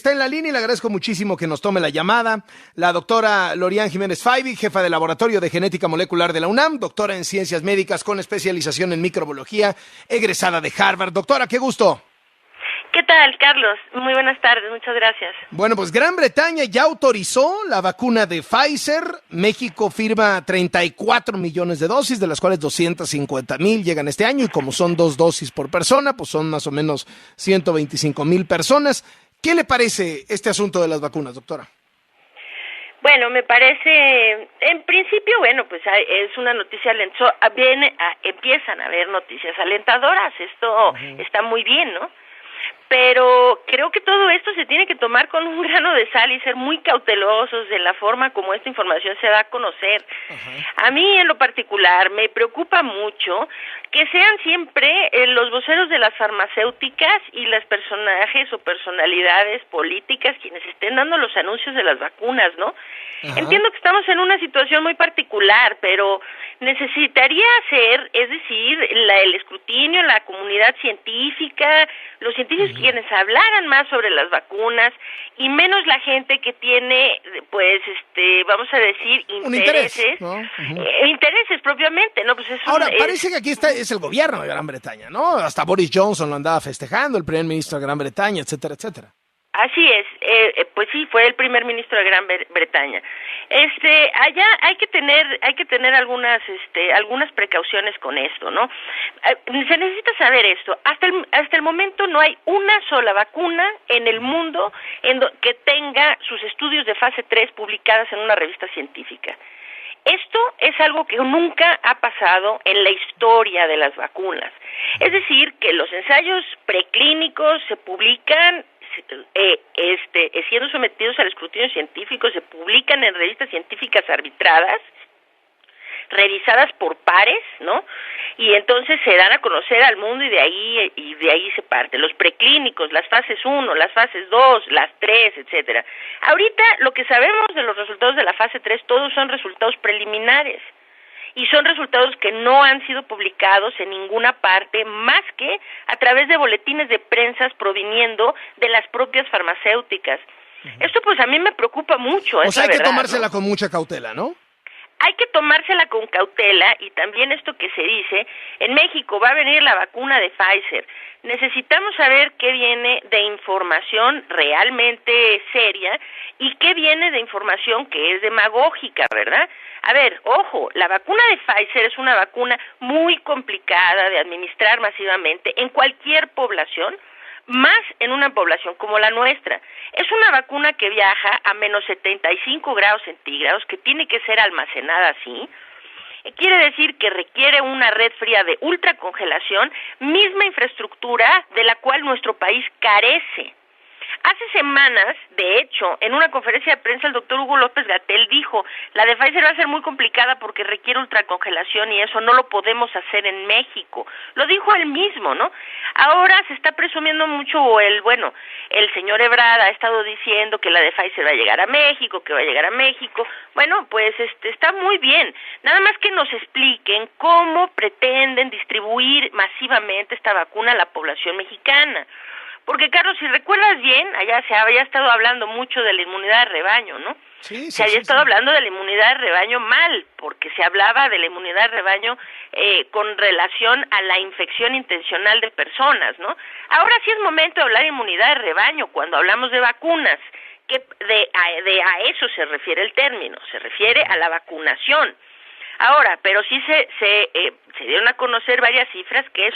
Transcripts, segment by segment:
Está en la línea y le agradezco muchísimo que nos tome la llamada. La doctora Lorian Jiménez Faibi, jefa del Laboratorio de Genética Molecular de la UNAM, doctora en Ciencias Médicas con especialización en microbiología, egresada de Harvard. Doctora, qué gusto. ¿Qué tal, Carlos? Muy buenas tardes, muchas gracias. Bueno, pues Gran Bretaña ya autorizó la vacuna de Pfizer. México firma 34 millones de dosis, de las cuales 250,000 llegan este año, y como son 2 dosis por persona, pues son más o menos 125,000 personas. ¿Qué le parece este asunto de las vacunas, doctora? Bueno, me parece, en principio, pues es una noticia, empiezan a haber noticias alentadoras, esto está muy bien, ¿no? Pero creo que todo esto se tiene que tomar con un grano de sal y ser muy cautelosos en la forma como esta información se da a conocer. A mí, en lo particular, me preocupa mucho que sean siempre los voceros de las farmacéuticas y los personajes o personalidades políticas quienes estén dando los anuncios de las vacunas, ¿no? Entiendo que estamos en una situación muy particular, pero necesitaría ser, es decir, el escrutinio, la comunidad científica, los científicos quienes hablaran más sobre las vacunas y menos la gente que tiene, pues, vamos a decir, intereses, ¿no? Intereses propiamente, ¿no? Pues eso. Ahora, parece que aquí es el gobierno de Gran Bretaña, ¿no? Hasta Boris Johnson lo andaba festejando, el primer ministro de Gran Bretaña, etcétera, etcétera. Así es, pues sí, fue el primer ministro de Gran Bretaña. Allá hay que tener algunas precauciones con esto, ¿no? Se necesita saber esto. Hasta el momento no hay una sola vacuna en el mundo que tenga sus estudios de fase 3 publicadas en una revista científica. Esto es algo que nunca ha pasado en la historia de las vacunas. Es decir, que los ensayos preclínicos se publican siendo sometidos al escrutinio científico, se publican en revistas científicas arbitradas, revisadas por pares, ¿no? Y entonces se dan a conocer al mundo y de ahí se parte. Los preclínicos, las fases 1, las fases 2, las 3, etcétera. Ahorita lo que sabemos de los resultados de la fase 3, todos son resultados preliminares. Y son resultados que no han sido publicados en ninguna parte más que a través de boletines de prensa proviniendo de las propias farmacéuticas. Esto pues a mí me preocupa mucho. O sea, hay que tomársela, ¿no? Con mucha cautela, ¿no? Hay que tomársela con cautela y también esto que se dice, en México va a venir la vacuna de Pfizer. Necesitamos saber qué viene de información realmente seria y qué viene de información que es demagógica, ¿verdad? A ver, ojo, la vacuna de Pfizer es una vacuna muy complicada de administrar masivamente en cualquier población, más en una población como la nuestra. Es una vacuna que viaja a menos 75 grados centígrados, que tiene que ser almacenada así. Quiere decir que requiere una red fría de ultracongelación, misma infraestructura de la cual nuestro país carece. Hace semanas, de hecho, en una conferencia de prensa el doctor Hugo López-Gatell dijo, la de Pfizer va a ser muy complicada porque requiere ultracongelación y eso no lo podemos hacer en México. Lo dijo él mismo, ¿no? Ahora se está presumiendo mucho el señor Ebrard ha estado diciendo que la de Pfizer va a llegar a México, que va a llegar a México. Bueno, pues está muy bien. Nada más que nos expliquen cómo pretenden distribuir masivamente esta vacuna a la población mexicana. Porque, Carlos, si recuerdas bien, allá se había estado hablando mucho de la inmunidad de rebaño, ¿no? Se había estado hablando de la inmunidad de rebaño mal, porque se hablaba de la inmunidad de rebaño con relación a la infección intencional de personas, ¿no? Ahora sí es momento de hablar de inmunidad de rebaño cuando hablamos de vacunas, que a eso se refiere el término, se refiere a la vacunación. Ahora, pero sí se dieron a conocer varias cifras que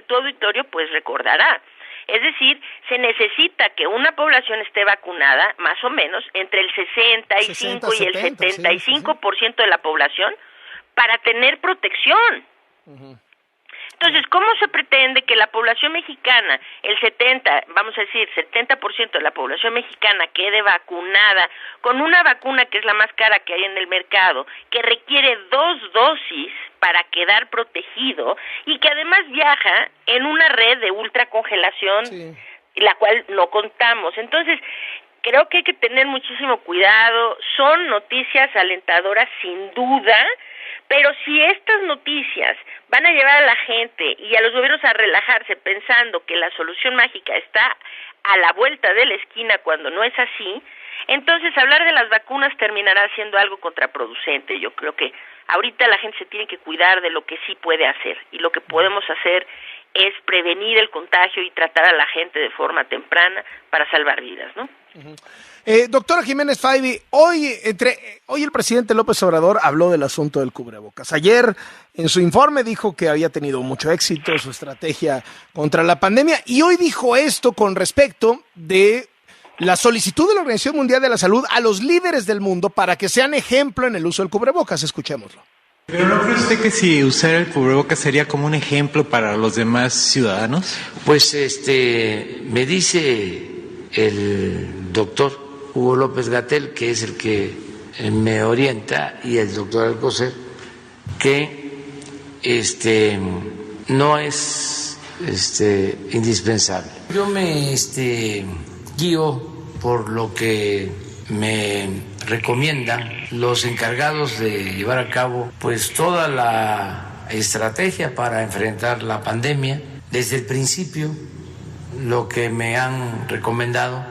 tu auditorio pues recordará. Es decir, se necesita que una población esté vacunada, más o menos, entre el 65 y el 75% de la población para tener protección. Entonces, ¿cómo se pretende que la población mexicana, el 70% de la población mexicana quede vacunada con una vacuna que es la más cara que hay en el mercado, que requiere 2 dosis para quedar protegido y que además viaja en una red de ultracongelación, la cual no contamos? Entonces, creo que hay que tener muchísimo cuidado. Son noticias alentadoras sin duda, Pero si estas noticias van a llevar a la gente y a los gobiernos a relajarse pensando que la solución mágica está a la vuelta de la esquina cuando no es así, entonces hablar de las vacunas terminará siendo algo contraproducente. Yo creo que ahorita la gente se tiene que cuidar de lo que sí puede hacer, y lo que podemos hacer es prevenir el contagio y tratar a la gente de forma temprana para salvar vidas, ¿no? Doctora Jiménez Faibi, hoy el presidente López Obrador habló del asunto del cubrebocas. Ayer en su informe dijo que había tenido mucho éxito su estrategia contra la pandemia, y hoy dijo esto con respecto de la solicitud de la Organización Mundial de la Salud a los líderes del mundo para que sean ejemplo en el uso del cubrebocas. Escuchémoslo. ¿Pero no cree usted que si usara el cubrebocas sería como un ejemplo para los demás ciudadanos? Pues me dice el doctor Hugo López-Gatell, que es el que me orienta, y el doctor Alcocer, que no es indispensable. Yo me guío por lo que me recomiendan los encargados de llevar a cabo pues toda la estrategia para enfrentar la pandemia. Desde el principio lo que me han recomendado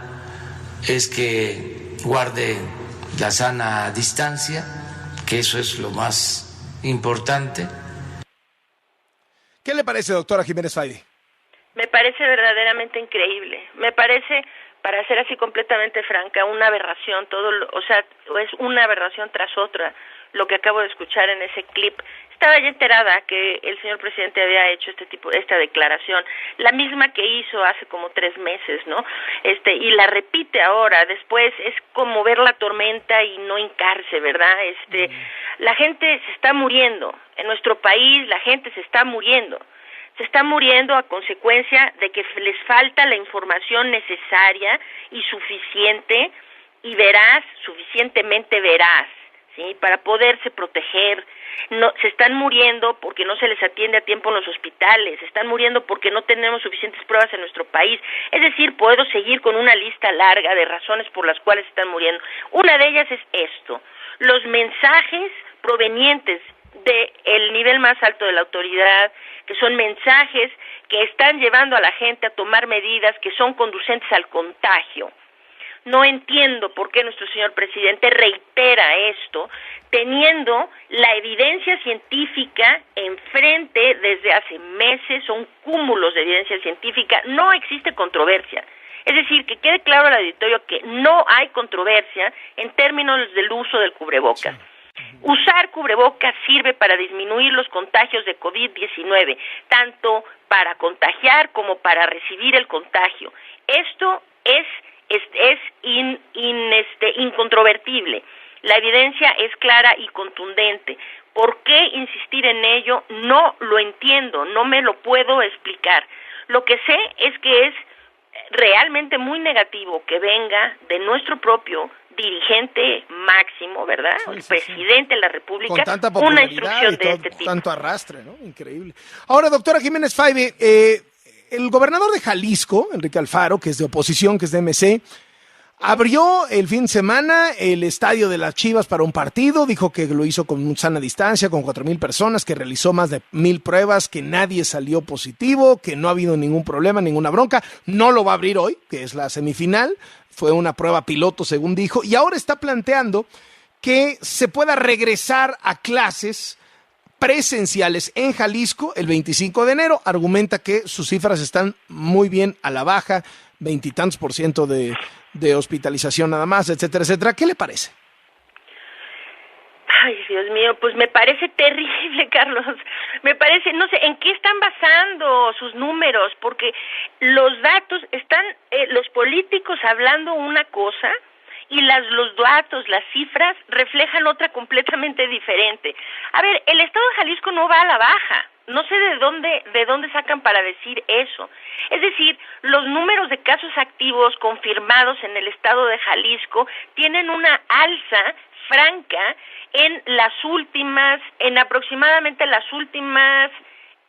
es que guarde la sana distancia, que eso es lo más importante. ¿Qué le parece, doctora Jiménez Faibi? Me parece verdaderamente increíble. Me parece, para ser así completamente franca, una aberración. Es una aberración tras otra lo que acabo de escuchar en ese clip. Estaba ya enterada que el señor presidente había hecho esta declaración, la misma que hizo hace como 3 meses, ¿no? Y la repite ahora. Después es como ver la tormenta y no hincarse, ¿verdad? La gente se está muriendo. En nuestro país la gente se está muriendo. Se está muriendo a consecuencia de que les falta la información necesaria y suficiente y veraz, suficientemente veraz, ¿sí? Para poderse proteger. No, se están muriendo porque no se les atiende a tiempo en los hospitales, se están muriendo porque no tenemos suficientes pruebas en nuestro país. Es decir, puedo seguir con una lista larga de razones por las cuales se están muriendo. Una de ellas es esto: los mensajes provenientes del nivel más alto de la autoridad, que son mensajes que están llevando a la gente a tomar medidas que son conducentes al contagio. No entiendo por qué nuestro señor presidente reitera esto, teniendo la evidencia científica enfrente desde hace meses. Son cúmulos de evidencia científica, no existe controversia. Es decir, que quede claro al auditorio que no hay controversia en términos del uso del cubrebocas. Usar cubrebocas sirve para disminuir los contagios de COVID-19, tanto para contagiar como para recibir el contagio. Esto es incontrovertible. La evidencia es clara y contundente. ¿Por qué insistir en ello? No lo entiendo, no me lo puedo explicar. Lo que sé es que es realmente muy negativo que venga de nuestro propio dirigente máximo, ¿verdad? Sí, el presidente de la República, con tanta popularidad, una instrucción de este tipo. Tanto arrastre, ¿no? Increíble. Ahora, doctora Jiménez Faibi, el gobernador de Jalisco, Enrique Alfaro, que es de oposición, que es de MC, abrió el fin de semana el estadio de las Chivas para un partido. Dijo que lo hizo con sana distancia, con 4,000 personas, que realizó más de 1,000 pruebas, que nadie salió positivo, que no ha habido ningún problema, ninguna bronca. No lo va a abrir hoy, que es la semifinal. Fue una prueba piloto, según dijo, y ahora está planteando que se pueda regresar a clases presenciales en Jalisco el 25 de enero. Argumenta que sus cifras están muy bien a la baja, 20 y tantos % de hospitalización nada más, etcétera, etcétera. ¿Qué le parece? Ay, Dios mío, pues me parece terrible, Carlos. Me parece, no sé, ¿en qué están basando sus números? Porque los datos están, los políticos hablando una cosa y los datos, las cifras reflejan otra completamente diferente. A ver, el estado de Jalisco no va a la baja. No sé de dónde sacan para decir eso. Es decir, los números de casos activos confirmados en el estado de Jalisco tienen una alza franca en aproximadamente las últimas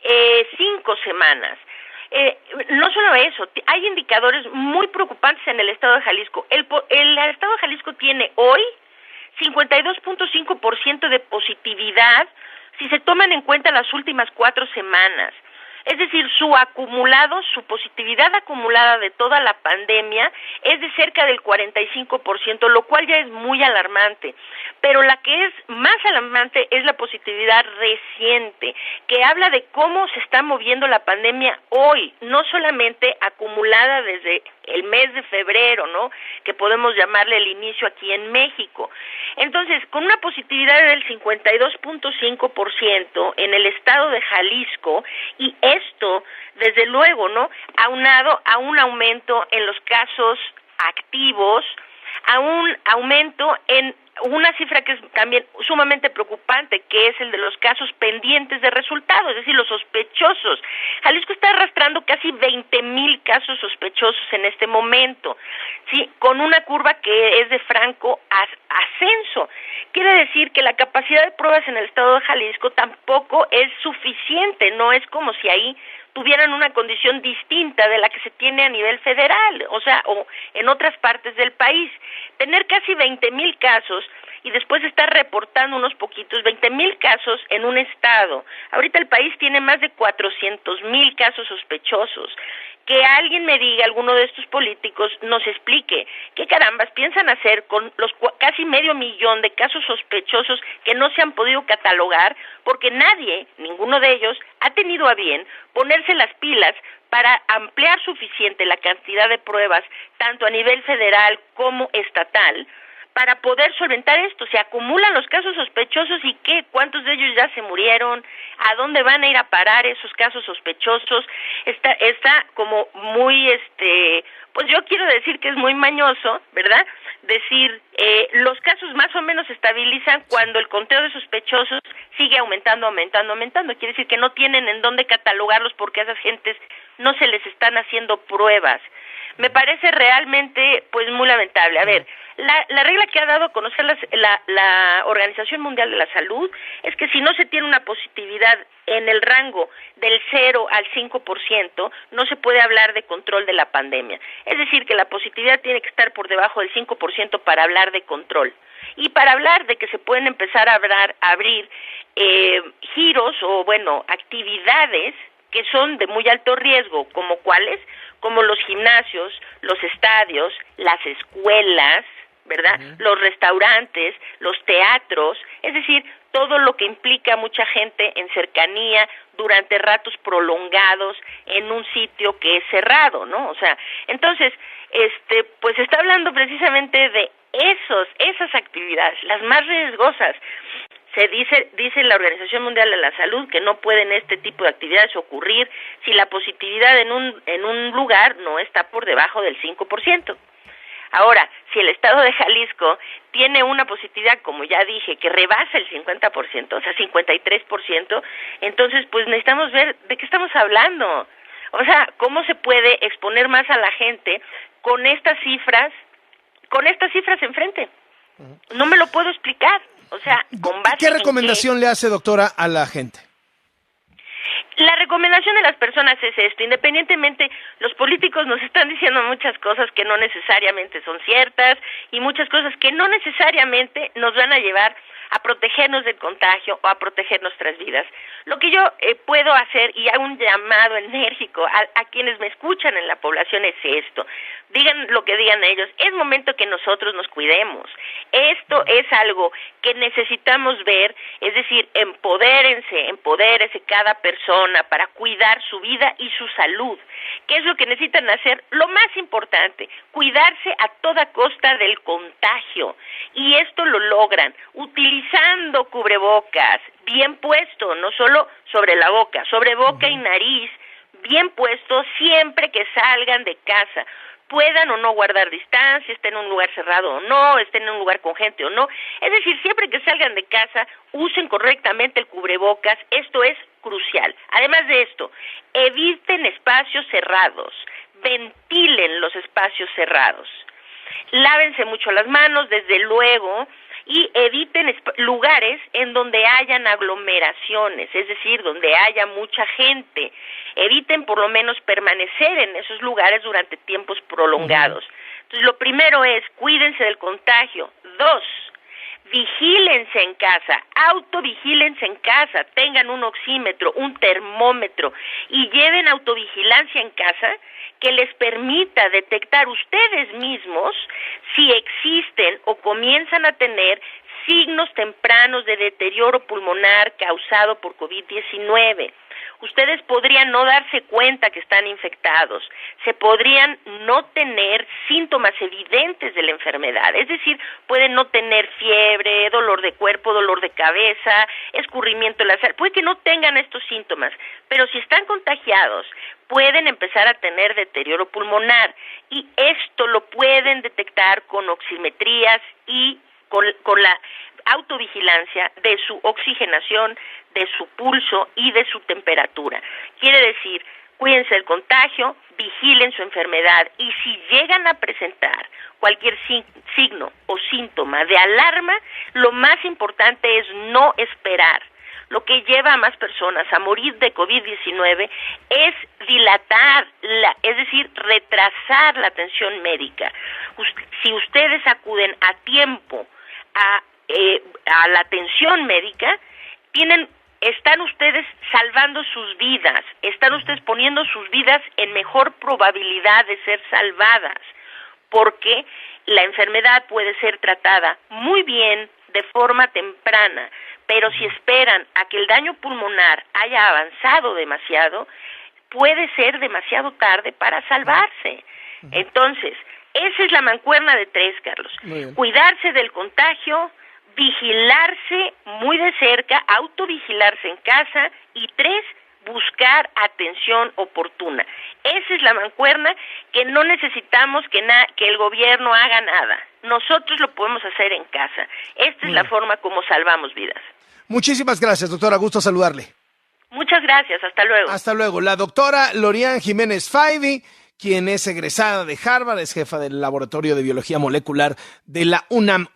5 semanas. No solo eso, hay indicadores muy preocupantes en el estado de Jalisco. El estado de Jalisco tiene hoy 52.5% de positividad si se toman en cuenta las últimas 4 semanas. Es decir, su positividad acumulada de toda la pandemia es de cerca del 45%, lo cual ya es muy alarmante. Pero la que es más alarmante es la positividad reciente, que habla de cómo se está moviendo la pandemia hoy, no solamente acumulada desde el mes de febrero, ¿no?, que podemos llamarle el inicio aquí en México. Entonces, con una positividad del 52.5% en el estado de Jalisco, y esto, desde luego, ¿no?, aunado a un aumento en los casos activos, a un aumento en una cifra que es también sumamente preocupante, que es el de los casos pendientes de resultados, es decir, los sospechosos. Jalisco está arrastrando casi 20,000 casos sospechosos en este momento, sí, con una curva que es de franco ascenso. Quiere decir que la capacidad de pruebas en el estado de Jalisco tampoco es suficiente, no es como si ahí tuvieran una condición distinta de la que se tiene a nivel federal, o en otras partes del país. Tener casi 20,000 casos y después estar reportando unos poquitos, 20,000 casos en un estado. Ahorita el país tiene más de 400,000 casos sospechosos. Que alguien me diga, alguno de estos políticos, nos explique qué carambas piensan hacer con los casi 500,000 de casos sospechosos que no se han podido catalogar, porque nadie, ninguno de ellos, ha tenido a bien ponerse las pilas para ampliar suficiente la cantidad de pruebas, tanto a nivel federal como estatal, para poder solventar esto. Se acumulan los casos sospechosos y ¿qué? ¿Cuántos de ellos ya se murieron? ¿A dónde van a ir a parar esos casos sospechosos? Está como muy, pues yo quiero decir que es muy mañoso, ¿verdad? Decir, los casos más o menos se estabilizan cuando el conteo de sospechosos sigue aumentando. Quiere decir que no tienen en dónde catalogarlos porque a esas gentes no se les están haciendo pruebas. Me parece realmente, pues, muy lamentable. A ver, la regla que ha dado a conocer la Organización Mundial de la Salud es que si no se tiene una positividad en el rango del 0 al 5%, no se puede hablar de control de la pandemia. Es decir, que la positividad tiene que estar por debajo del 5% para hablar de control. Y para hablar de que se pueden empezar a abrir giros o, actividades que son de muy alto riesgo, ¿como cuáles? Como los gimnasios, los estadios, las escuelas, ¿verdad? Los restaurantes, los teatros, es decir, todo lo que implica mucha gente en cercanía durante ratos prolongados en un sitio que es cerrado, ¿no? O sea, entonces, pues se está hablando precisamente de esas actividades, las más riesgosas. Se dice la Organización Mundial de la Salud que no pueden este tipo de actividades ocurrir si la positividad en un lugar no está por debajo del 5%. Ahora, si el estado de Jalisco tiene una positividad, como ya dije, que rebasa el 50%, o sea, 53%, entonces pues necesitamos ver de qué estamos hablando. O sea, ¿cómo se puede exponer más a la gente con estas cifras enfrente? No me lo puedo explicar. O sea, con base ¿Qué recomendación le hace, doctora, a la gente? La recomendación de las personas es esto: independientemente, los políticos nos están diciendo muchas cosas que no necesariamente son ciertas y muchas cosas que no necesariamente nos van a llevar a protegernos del contagio o a proteger nuestras vidas. Lo que yo puedo hacer, y hago un llamado enérgico a quienes me escuchan en la población, es esto: digan lo que digan ellos, es momento que nosotros nos cuidemos. Esto es algo que necesitamos ver, es decir, empodérese cada persona para cuidar su vida y su salud. ¿Qué es lo que necesitan hacer? Lo más importante, cuidarse a toda costa del contagio. Y esto lo logran utilizando cubrebocas bien puesto, no solo sobre la boca, sobre boca y nariz, bien puesto siempre que salgan de casa. Puedan o no guardar distancia, estén en un lugar cerrado o no, estén en un lugar con gente o no. Es decir, siempre que salgan de casa, usen correctamente el cubrebocas. Esto es crucial. Además de esto, eviten espacios cerrados, ventilen los espacios cerrados. Lávense mucho las manos, desde luego, y eviten lugares en donde hayan aglomeraciones, es decir, donde haya mucha gente. Eviten por lo menos permanecer en esos lugares durante tiempos prolongados. Entonces, lo primero es, cuídense del contagio. 2, vigílense en casa, autovigílense en casa, tengan un oxímetro, un termómetro y lleven autovigilancia en casa que les permita detectar ustedes mismos si existen o comienzan a tener signos tempranos de deterioro pulmonar causado por COVID-19. Ustedes podrían no darse cuenta que están infectados, se podrían no tener síntomas evidentes de la enfermedad, es decir, pueden no tener fiebre, dolor de cuerpo, dolor de cabeza, escurrimiento en la sangre, puede que no tengan estos síntomas, pero si están contagiados, pueden empezar a tener deterioro pulmonar y esto lo pueden detectar con oximetrías y con la autovigilancia de su oxigenación, de su pulso y de su temperatura. Quiere decir, cuídense del contagio, vigilen su enfermedad y si llegan a presentar cualquier signo o síntoma de alarma, lo más importante es no esperar. Lo que lleva a más personas a morir de COVID-19 es dilatar, es decir, retrasar la atención médica. Si ustedes acuden a tiempo a la atención médica, están ustedes salvando sus vidas, están ustedes poniendo sus vidas en mejor probabilidad de ser salvadas, porque la enfermedad puede ser tratada muy bien de forma temprana, pero si esperan a que el daño pulmonar haya avanzado demasiado, puede ser demasiado tarde para salvarse. Entonces, esa es la mancuerna de 3, Carlos. Cuidarse del contagio, vigilarse muy de cerca, autovigilarse en casa y 3, buscar atención oportuna. Esa es la mancuerna que no necesitamos que el gobierno haga nada. Nosotros lo podemos hacer en casa. Esta es la forma como salvamos vidas. Muchísimas gracias, doctora. Gusto saludarle. Muchas gracias. Hasta luego. Hasta luego. La doctora Lorian Jiménez Faibi, quien es egresada de Harvard, es jefa del Laboratorio de Biología Molecular de la UNAM.